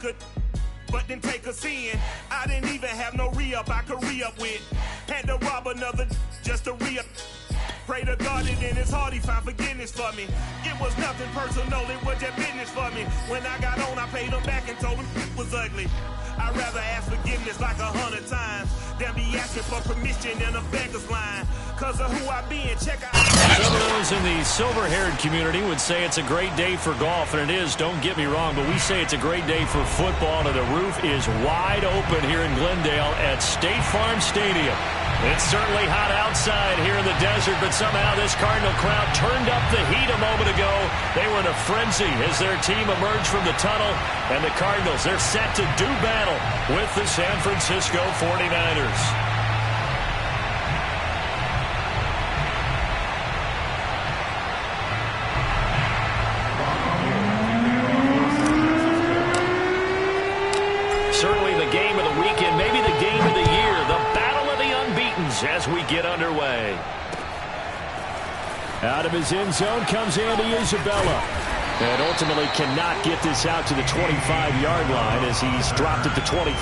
could, but then take a sin. I didn't even have no re-up I could re-up with. Had to rob another just to re-up. Pray to God and in his heart he found forgiveness for me. It was nothing personal, it was just business for me. When I got on, I paid him back and told him it was ugly. I'd rather ask forgiveness like 100 times than be asking for permission in a beggar's line. Cause of who I be and check out. Some of those in the silver-haired community would say it's a great day for golf, and it is, don't get me wrong, but we say it's a great day for football, and the roof is wide open here in Glendale at State Farm Stadium. It's certainly hot outside here in the desert, but somehow this Cardinal crowd turned up the heat a moment ago. They were in a frenzy as their team emerged from the tunnel, and the Cardinals, they're set to do battle with the San Francisco 49ers. Certainly the game of the weekend, maybe the game of the year, the battle of the unbeatens as we get underway. Out of his end zone comes Andy Isabella. And ultimately cannot get this out to the 25-yard line as he's dropped at the 23.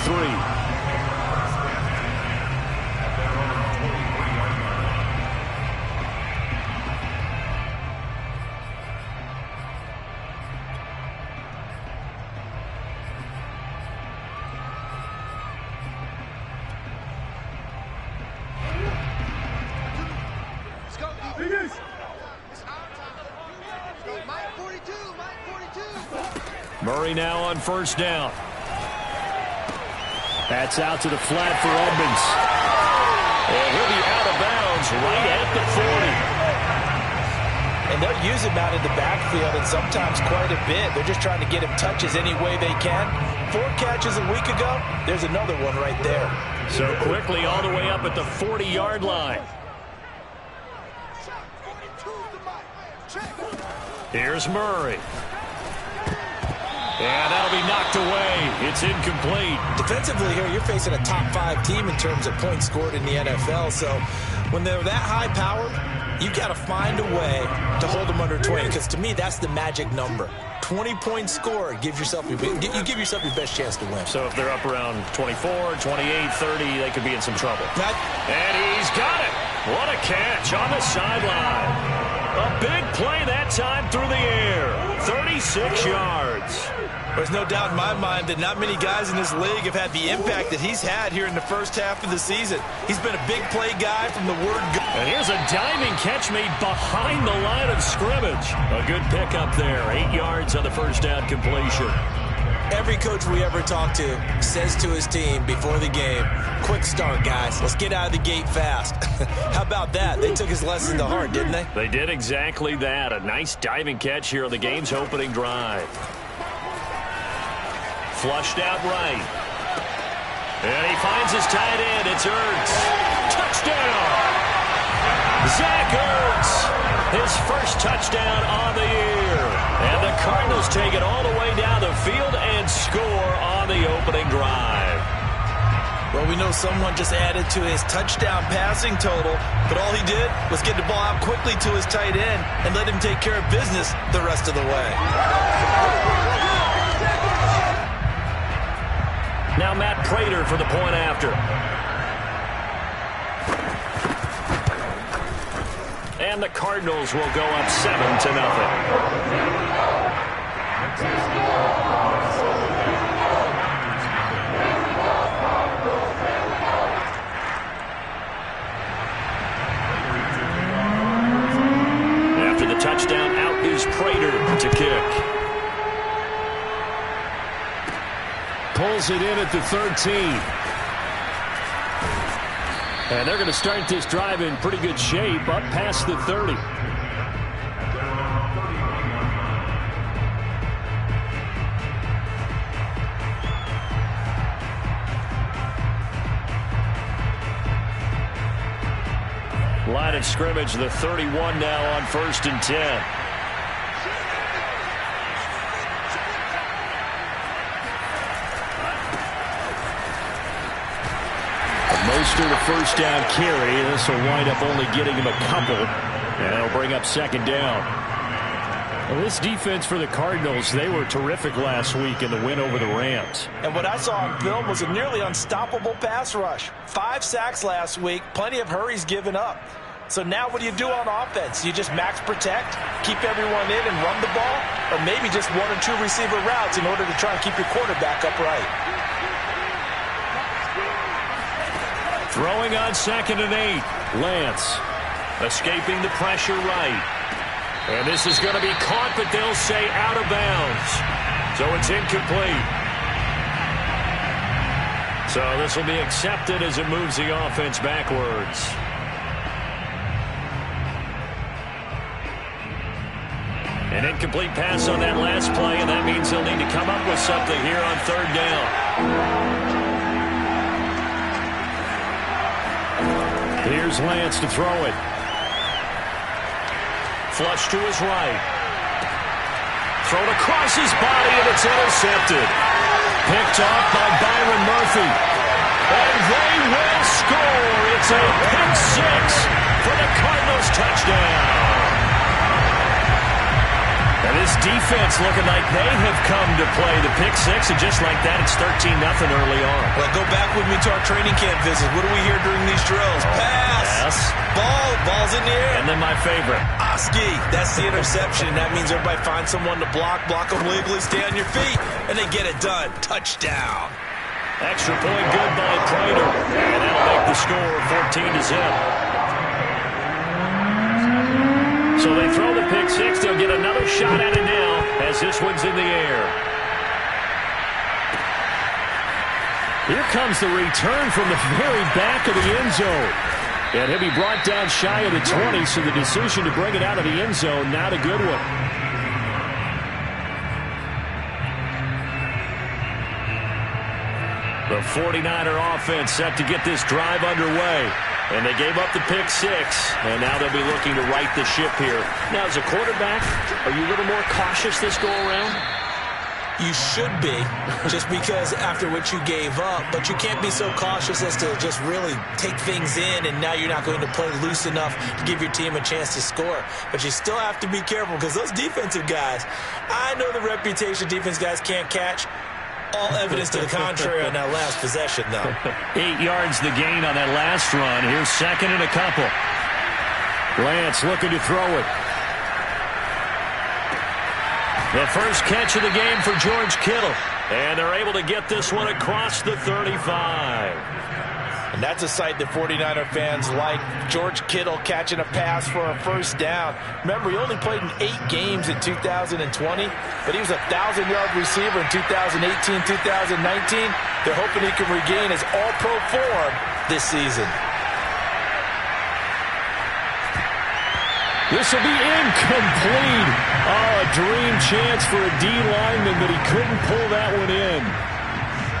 Murray now on first down. That's out to the flat for Edmonds. And he'll be out of bounds right at the 40. And they'll use him out in the backfield, and sometimes quite a bit. They're just trying to get him touches any way they can. 4 catches a week ago. There's another one right there. So quickly all the way up at the 40-yard line. Here's Murray. And that'll be knocked away. It's incomplete. Defensively here, you're facing a top 5 team in terms of points scored in the NFL. So when they're that high-powered, you got to find a way to hold them under 20. Because to me, that's the magic number. 20 points scored. You give yourself your best chance to win. So if they're up around 24, 28, 30, they could be in some trouble. And he's got it. What a catch on the sideline. A big play that time through the air. 36 yards. There's no doubt in my mind that not many guys in this league have had the impact that he's had here in the first half of the season. He's been a big play guy from the word go. And here's a diving catch made behind the line of scrimmage. A good pickup there. 8 yards on the first down completion. Every coach we ever talk to says to his team before the game, quick start, guys. Let's get out of the gate fast. How about that? They took his lesson to heart, didn't they? They did exactly that. A nice diving catch here on the game's opening drive. Flushed out right. And he finds his tight end. It's Ertz. Touchdown! Zach Ertz. His first touchdown on the year. And the Cardinals take it all the way down the field and score on the opening drive. Well, we know someone just added to his touchdown passing total, but all he did was get the ball out quickly to his tight end and let him take care of business the rest of the way. Now Matt Prater for the point after. And the Cardinals will go up 7-0. After the touchdown, out is Prater to kick. Pulls it in at the 13. And they're going to start this drive in pretty good shape, up past the 30. Line of scrimmage, the 31 now on 1st and 10. Most of the first down carry. This will wind up only getting him a couple. And it'll bring up 2nd down. Well, this defense for the Cardinals, they were terrific last week in the win over the Rams. And what I saw on film was a nearly unstoppable pass rush. 5 sacks last week, plenty of hurries given up. So now what do you do on offense? You just max protect, keep everyone in and run the ball, or maybe just 1 or 2 receiver routes in order to try and keep your quarterback upright. Throwing on 2nd and 8. Lance escaping the pressure right. And this is going to be caught, but they'll say out of bounds. So it's incomplete. So this will be accepted as it moves the offense backwards. An incomplete pass on that last play, and that means they'll need to come up with something here on 3rd down. Here's Lance to throw it. Flush to his right. Thrown across his body, and it's intercepted. Picked off by Byron Murphy. And they will score. It's a pick 6 for the Cardinals touchdown. And this defense looking like they have come to play the pick 6, and just like that, it's 13-0 early on. Well, go back with me to our training camp visit. What do we hear during these drills? Pass. Ball's in the air. And then my favorite. Oski. That's the interception. That means everybody finds someone to block them legally, stay on your feet, and they get it done. Touchdown. Extra point good by Prater. And that'll make the score 14-0. So they throw the pick 6. They'll get another shot at it now as this one's in the air. Here comes the return from the very back of the end zone. And he'll be brought down shy of the 20, so the decision to bring it out of the end zone, not a good one. The 49er offense set to get this drive underway. And they gave up the pick 6, and now they'll be looking to right the ship here. Now, as a quarterback, are you a little more cautious this go-around? You should be, just because after what you gave up, but you can't be so cautious as to just really take things in, and now you're not going to play loose enough to give your team a chance to score. But you still have to be careful, because those defensive guys, I know the reputation defense guys can't catch. All evidence to the contrary on that last possession, though. 8 yards the gain on that last run. Here's 2nd and a couple. Lance looking to throw it. The first catch of the game for George Kittle. And they're able to get this one across the 35. And that's a sight that 49er fans like. George Kittle catching a pass for a first down. Remember, he only played in 8 games in 2020, but he was a 1,000-yard receiver in 2018, 2019. They're hoping he can regain his all-pro form this season. This will be incomplete. Oh, a dream chance for a D lineman, but he couldn't pull that one in.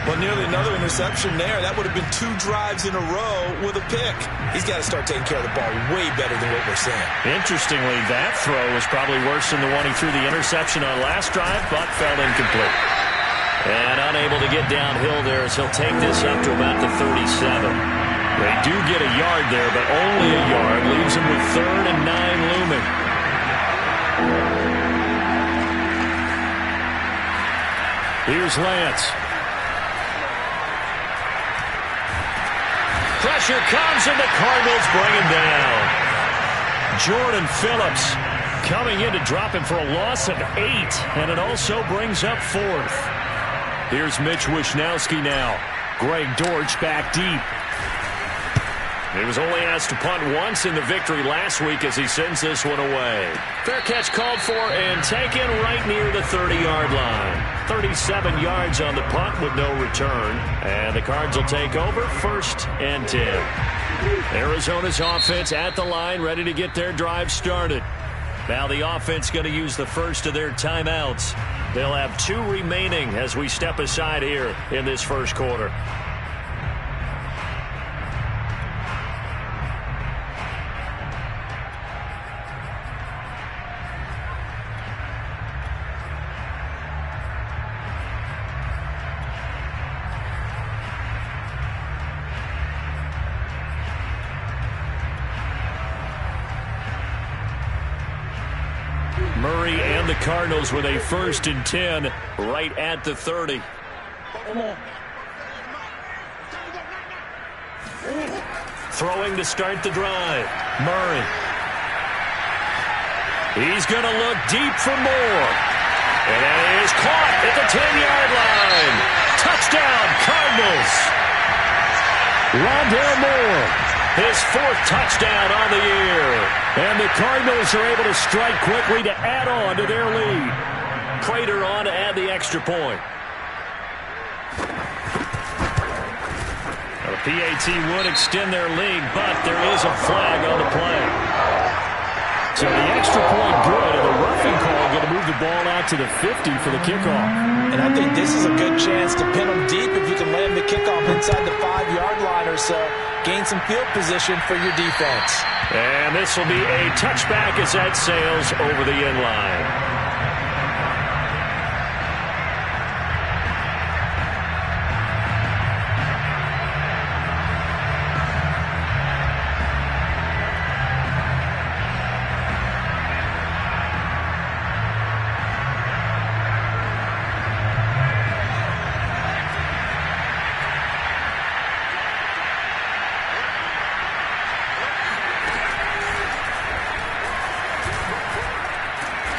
Well, nearly another interception there. That would have been 2 drives in a row with a pick. He's got to start taking care of the ball way better than what we're saying. Interestingly, that throw was probably worse than the one he threw the interception on last drive, but fell incomplete. And unable to get downhill there as he'll take this up to about the 37. They do get a yard there, but only a yard. Leaves him with 3rd and 9 looming. Here's Lance. Pressure comes, and the Cardinals bring him down. Jordan Phillips coming in to drop him for a loss of 8, and it also brings up 4th. Here's Mitch Wishnowsky now. Greg Dortch back deep. He was only asked to punt once in the victory last week as he sends this one away. Fair catch called for and taken right near the 30-yard line. 37 yards on the punt with no return. And the Cards will take over 1st and 10. Arizona's offense at the line, ready to get their drive started. Now the offense going to use the first of their timeouts. They'll have 2 remaining as we step aside here in this first quarter. Murray and again, the Cardinals with a 1st and 10 right at the 30. Throwing to start the drive. Murray. He's going to look deep for more. And that is caught at the 10-yard line. Touchdown, Cardinals. Rondale Moore, his 4th touchdown on the year. And the Cardinals are able to strike quickly to add on to their lead. Prater on to add the extra point. The PAT would extend their lead, but there is a flag on the play. So the extra point good, and the roughing call going to move the ball out to the 50 for the kickoff. And I think this is a good chance to pin them deep if you can land the kickoff inside the 5-yard line or so. Gain some field position for your defense. And this will be a touchback as that sails over the end line.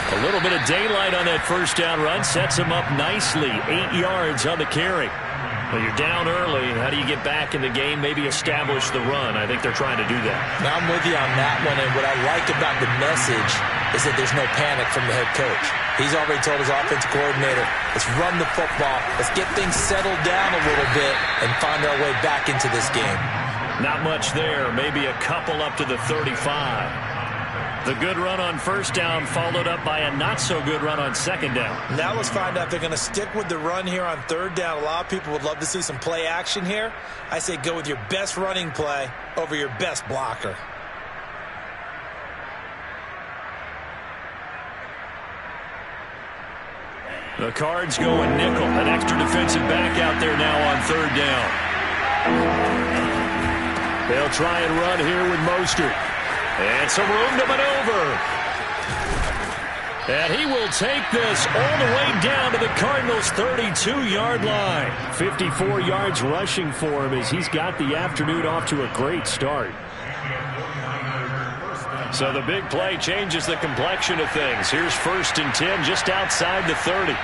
A little bit of daylight on that first down run sets him up nicely. 8 yards on the carry. Well, you're down early. How do you get back in the game? Maybe establish the run. I think they're trying to do that. Now, I'm with you on that one, and what I like about the message is that there's no panic from the head coach. He's already told his offensive coordinator, let's run the football, let's get things settled down a little bit and find our way back into this game. Not much there. Maybe a couple up to the 35. The good run on first down followed up by a not-so-good run on second down. Now let's find out if they're going to stick with the run here on third down. A lot of people would love to see some play action here. I say go with your best running play over your best blocker. The Cards going nickel. An extra defensive back out there now on third down. They'll try and run here with Mostert. And some room to maneuver. And he will take this all the way down to the Cardinals' 32-yard line. 54 yards rushing for him as he's got the afternoon off to a great start. So the big play changes the complexion of things. Here's 1st and 10 just outside the 30.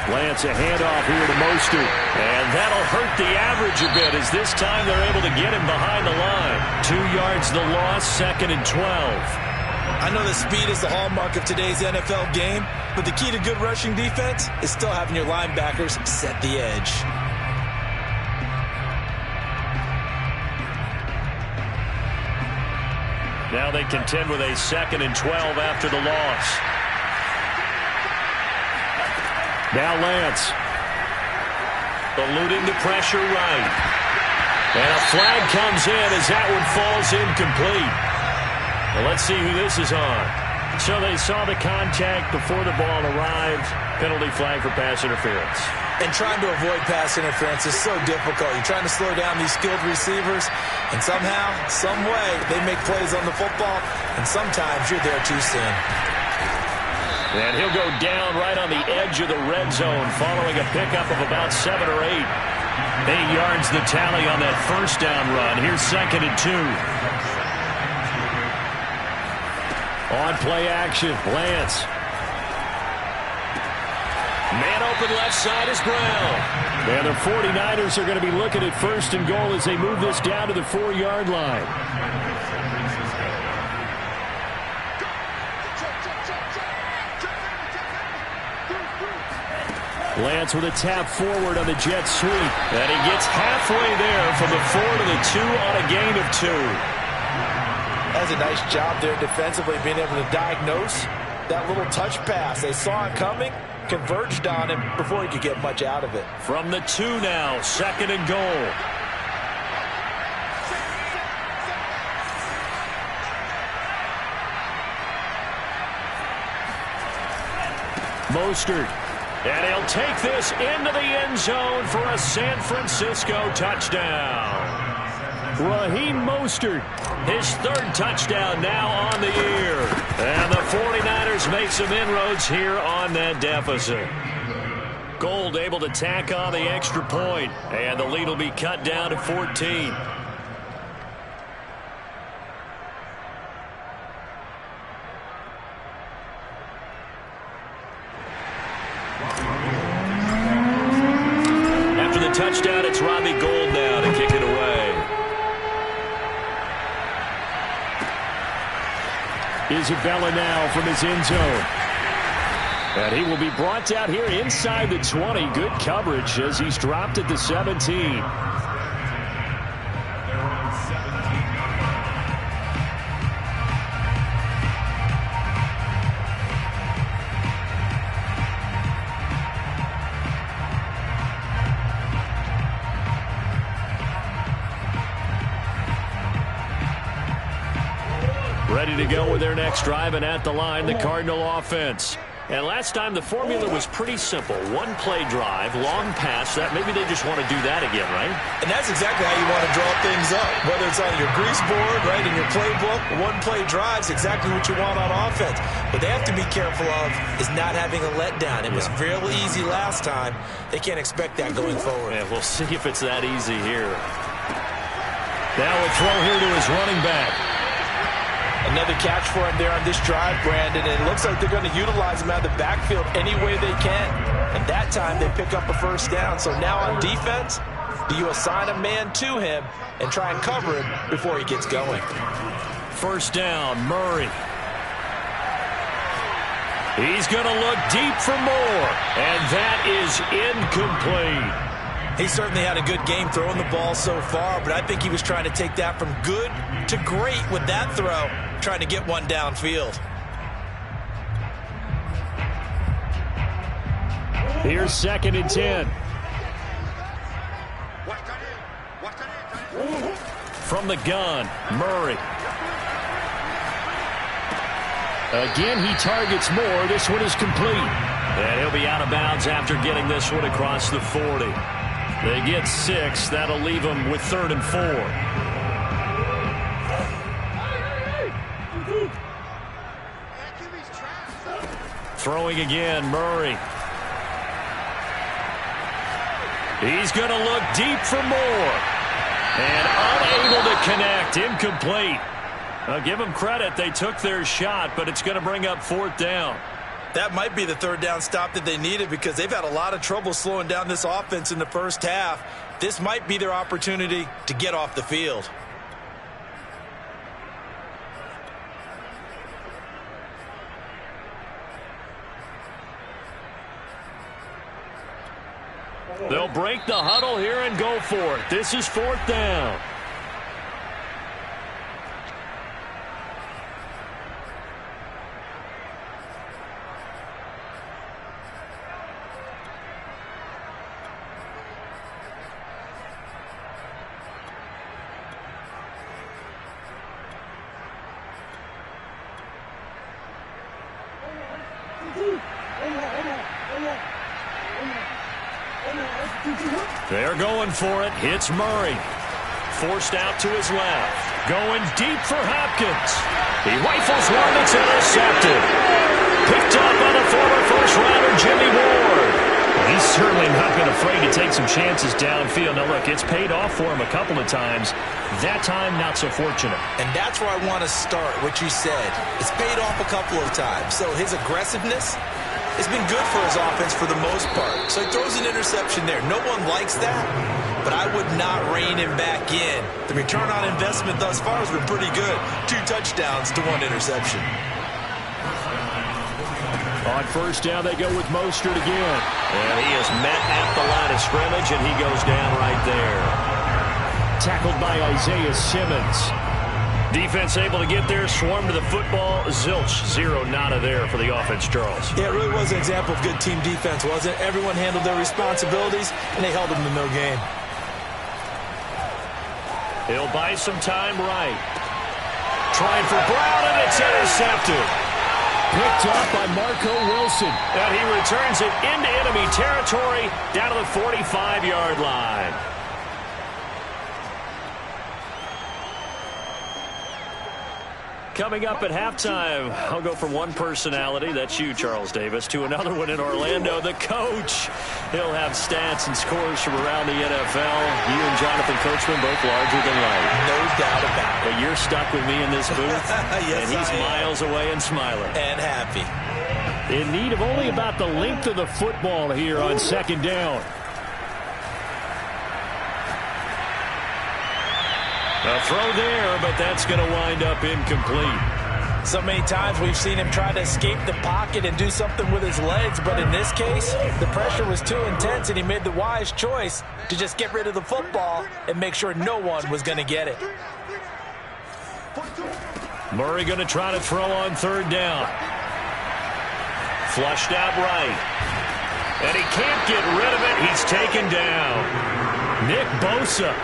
Lance, a handoff here to Mostert. And that'll hurt the average a bit as this time they're able to get him behind the line. 2 yards the loss, 2nd and 12. I know that speed is the hallmark of today's NFL game, but the key to good rushing defense is still having your linebackers set the edge. Now they contend with a 2nd and 12 after the loss. Now Lance. Eluding the pressure right. And a flag comes in as that one falls incomplete. Well, let's see who this is on. So they saw the contact before the ball arrived. Penalty flag for pass interference. And trying to avoid pass interference is so difficult. You're trying to slow down these skilled receivers, and somehow, some way, they make plays on the football, and sometimes you're there too soon. And he'll go down right on the edge of the red zone following a pickup of about 7 or 8. 8 yards the tally on that first down run. Here's 2nd and 2. On play action, Lance. Man open left side is Brown. And the 49ers are going to be looking at 1st and goal as they move this down to the 4-yard line. Lance with a tap forward on the jet sweep. And he gets halfway there from the 4 to the 2 on a gain of 2. That's a nice job there defensively, being able to diagnose that little touch pass. They saw it coming, converged on him before he could get much out of it. From the 2 now, 2nd and goal. Mostert. And he'll take this into the end zone for a San Francisco touchdown. Raheem Mostert. His third touchdown now on the year. And the 49ers make some inroads here on that deficit. Gold able to tack on the extra point, and the lead will be cut down to 14. After the touchdown, it's Robbie Gould now to kick it away. Isabella now from his end zone. And he will be brought out here inside the 20. Good coverage as he's dropped at the 17. Ready to go with their next drive, and at the line, the Cardinal offense. And last time, the formula was pretty simple. One play drive, long pass. That maybe they just want to do that again, right? And that's exactly how you want to draw things up. Whether it's on your grease board, right, in your playbook, one play drives exactly what you want on offense. What they have to be careful of is not having a letdown. It was real easy last time. They can't expect that going forward. Yeah, we'll see if it's that easy here. Now a throw here to his running back. Another catch for him there on this drive, Brandon, and it looks like they're going to utilize him out of the backfield any way they can. And that time they pick up a first down. So now on defense, do you assign a man to him and try and cover him before he gets going? First down, Murray. He's going to look deep for more, and that is incomplete. He certainly had a good game throwing the ball so far, but I think he was trying to take that from good to great with that throw, trying to get one downfield. Here's 2nd and 10. From the gun, Murray. Again, he targets more. This one is complete. And he'll be out of bounds after getting this one across the 40. They get 6. That'll leave them with 3rd and 4. Throwing again, Murray. He's going to look deep for more. And unable to connect. Incomplete. I'll give them credit. They took their shot, but it's going to bring up 4th down. That might be the 3rd down stop that they needed because they've had a lot of trouble slowing down this offense in the first half. This might be their opportunity to get off the field. They'll break the huddle here and go for it. This is 4th down. They're going for it. Hits Murray. Forced out to his left. Going deep for Hopkins. He rifles one that's intercepted. Picked up on the former first-rounder Jimmy Ward. Well, he's certainly not been afraid to take some chances downfield. Now, look, it's paid off for him a couple of times. That time, not so fortunate. And that's where I want to start, what you said. It's paid off a couple of times. So his aggressiveness has been good for his offense for the most part. So he throws an interception there. No one likes that, but I would not rein him back in. The return on investment thus far has been pretty good. 2 touchdowns to 1 interception. On first down, they go with Mostert again. And he is met at the line of scrimmage, and he goes down right there. Tackled by Isaiah Simmons. Defense able to get there, swarm to the football. Zilch, 0 nada there for the offense, Charles. Yeah, it really was an example of good team defense, wasn't it? Everyone handled their responsibilities, and they held them to no gain. He'll buy some time right. Trying for Brown, and it's intercepted. Picked up by Marco Wilson. And he returns it into enemy territory down to the 45-yard line. Coming up at halftime, I'll go from one personality, that's you, Charles Davis, to another one in Orlando, the coach. He'll have stats and scores from around the NFL. You and Jonathan Coachman both larger than life. No doubt about it. But you're stuck with me in this booth, yes, and he's miles away and smiling. And happy. In need of only about the length of the football here on second down. A throw there, but that's going to wind up incomplete. So many times we've seen him try to escape the pocket and do something with his legs, but in this case, the pressure was too intense and he made the wise choice to just get rid of the football and make sure no one was going to get it. Murray going to try to throw on third down. Flushed out right. And he can't get rid of it. He's taken down. Nick Bosa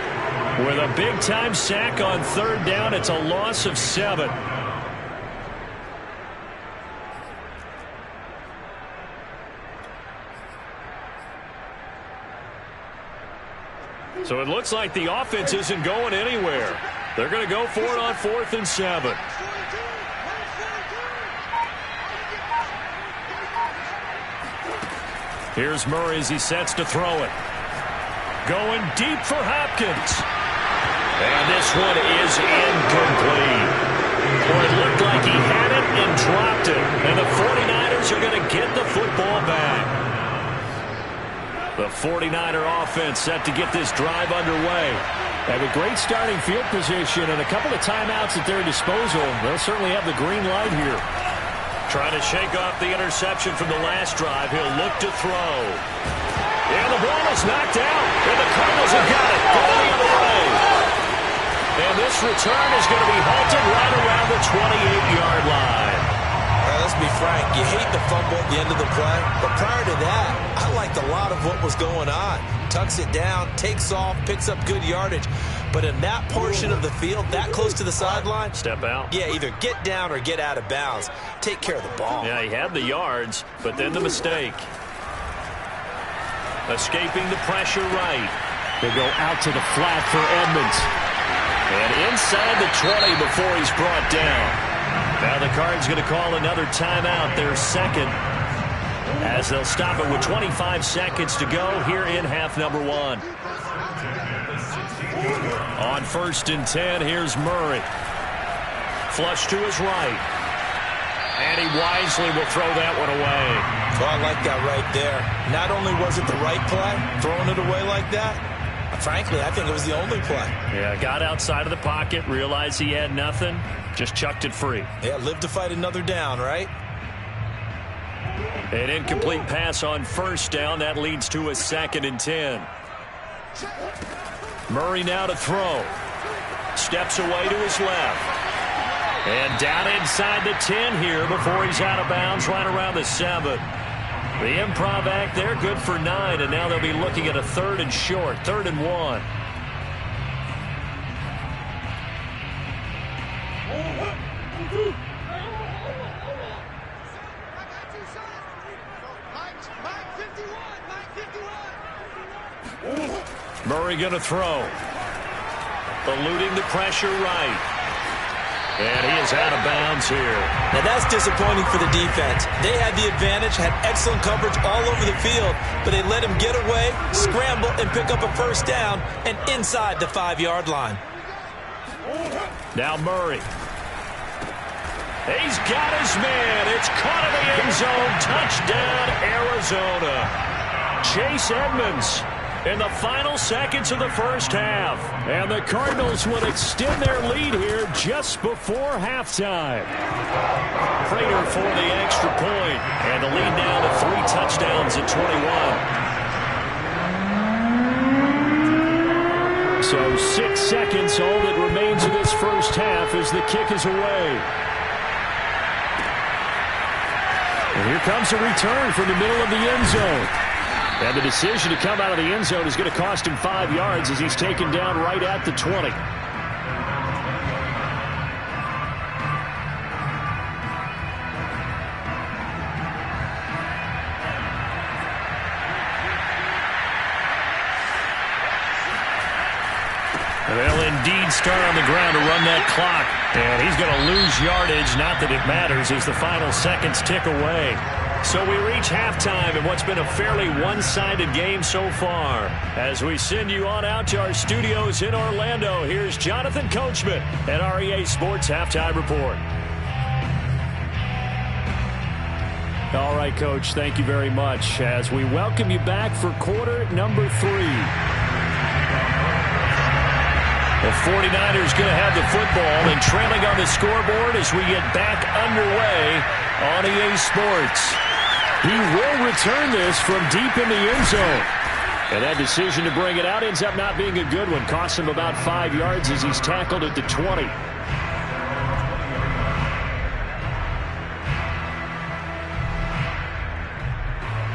with a big-time sack on third down. It's a loss of 7. So it looks like the offense isn't going anywhere. They're going to go for it on 4th and 7. Here's Murray as he sets to throw it. Going deep for Hopkins. And this one is incomplete. Well, it looked like he had it and dropped it. And the 49ers are going to get the football back. The 49er offense set to get this drive underway. Have a great starting field position and a couple of timeouts at their disposal. They'll certainly have the green light here. Trying to shake off the interception from the last drive. He'll look to throw. And the ball is knocked out. And the Cardinals have got it. Going the other way. And this return is going to be halted right around the 28-yard line. Let's be frank. You hate the fumble at the end of the play. But prior to that, I liked a lot of what was going on. Tucks it down, takes off, picks up good yardage. But in that portion of the field, that close to the sideline, step out. Yeah, either get down or get out of bounds. Take care of the ball. Yeah, he had the yards, but then the mistake. Escaping the pressure right. They go out to the flat for Edmonds. And inside the 20 before he's brought down. Now the Cards going to call another timeout, their second, as they'll stop it with 25 seconds to go here in half number 1. On 1st and 10, here's Murray. Flush to his right. And he wisely will throw that one away. Well, I like that right there. Not only was it the right play, throwing it away like that, frankly, I think it was the only play. Yeah, got outside of the pocket, realized he had nothing, just chucked it free. Yeah, live to fight another down, right? An incomplete pass on 1st down. That leads to a 2nd and 10. Murray now to throw. Steps away to his left. And down inside the 10 here before he's out of bounds right around the 7. The improv act there, good for 9, and now they'll be looking at a 3rd and short, 3rd and 1. Murray going to throw. Eluding the pressure right. And he is out of bounds here. Now that's disappointing for the defense. They had the advantage, had excellent coverage all over the field, but they let him get away, scramble, and pick up a 1st down and inside the 5-yard line. Now Murray. He's got his man. It's caught in the end zone. Touchdown, Arizona. Chase Edmonds in the final seconds of the 1st half. And the Cardinals would extend their lead here just before halftime. Prater for the extra point. And the lead now to 3 touchdowns at 21. So 6 seconds, all that remains of this 1st half as the kick is away. And here comes a return from the middle of the end zone. And the decision to come out of the end zone is going to cost him 5 yards as he's taken down right at the 20. They'll indeed start on the ground to run that clock. And he's going to lose yardage. Not that it matters as the final seconds tick away. So we reach halftime in what's been a fairly one-sided game so far. As we send you on out to our studios in Orlando, here's Jonathan Coachman at REA Sports Halftime Report. All right, Coach, thank you very much as we welcome you back for quarter number 3. The 49ers going to have the football and trailing on the scoreboard as we get back underway on EA Sports. He will return this from deep in the end zone. And that decision to bring it out ends up not being a good one. Costs him about 5 yards as he's tackled at the 20.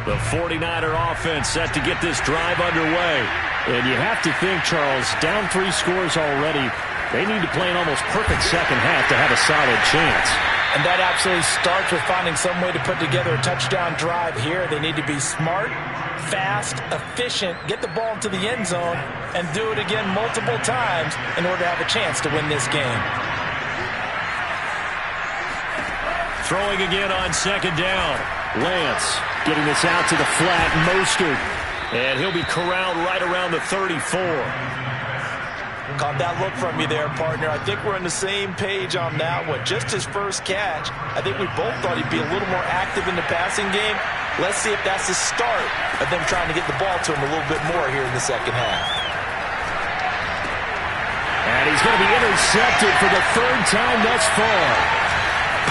The 49er offense set to get this drive underway. And you have to think, Charles, down 3 scores already. They need to play an almost perfect second half to have a solid chance. And that absolutely starts with finding some way to put together a touchdown drive here. They need to be smart, fast, efficient, get the ball into the end zone, and do it again multiple times in order to have a chance to win this game. Throwing again on second down. Lance getting this out to the flat. Mostert. And he'll be corralled right around the 34. Caught that look from you there, partner. I think we're on the same page on that one. Just his first catch. I think we both thought he'd be a little more active in the passing game. Let's see if that's the start of them trying to get the ball to him a little bit more here in the second half. And he's going to be intercepted for the 3rd time thus far.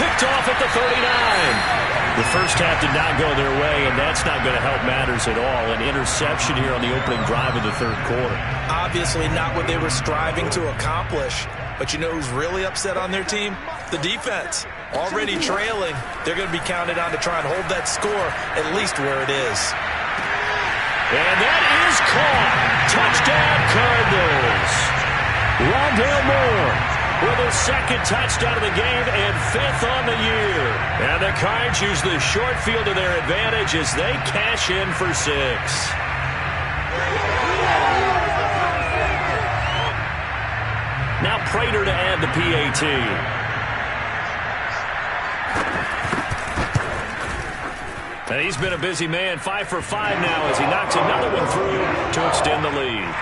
Picked off at the 39. The first half did not go their way, and that's not going to help matters at all. An interception here on the opening drive of the 3rd quarter. Obviously not what they were striving to accomplish. But you know who's really upset on their team? The defense. Already trailing. They're going to be counted on to try and hold that score at least where it is. And that is caught. Touchdown, Cardinals. Rondale Moore with his 2nd touchdown of the game and 5th on the year. And the Cards use the short field to their advantage as they cash in for 6. Now Prater to add the PAT. And he's been a busy man, 5 for 5 now as he knocks another one through to extend the lead.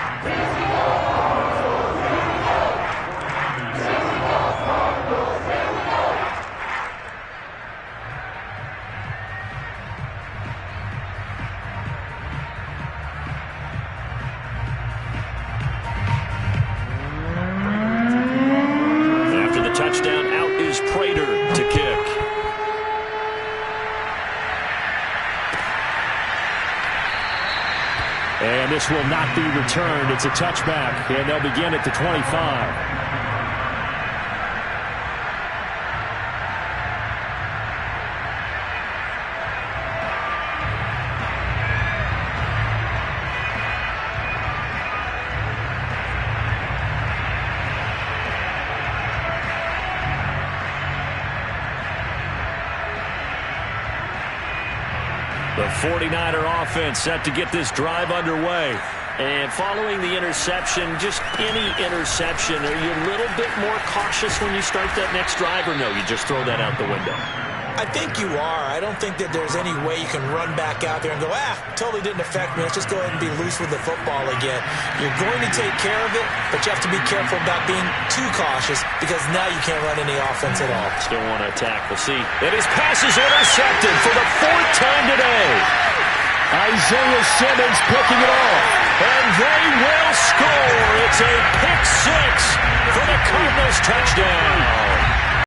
After the touchdown, out is Prater to kick. And this will not be returned. It's a touchback, and they'll begin at the 25. The 49er offense set to get this drive underway. And following the interception, just any interception, are you a little bit more cautious when you start that next drive, or no, you just throw that out the window? I think you are. I don't think that there's any way you can run back out there and go, totally didn't affect me. Let's just go ahead and be loose with the football again. You're going to take care of it, but you have to be careful about being too cautious because now you can't run any offense at all. Still want to attack. We'll see. And his pass is intercepted for the 4th time today. Isaiah Simmons picking it off. And they will score. It's a pick 6 for the Cardinals touchdown.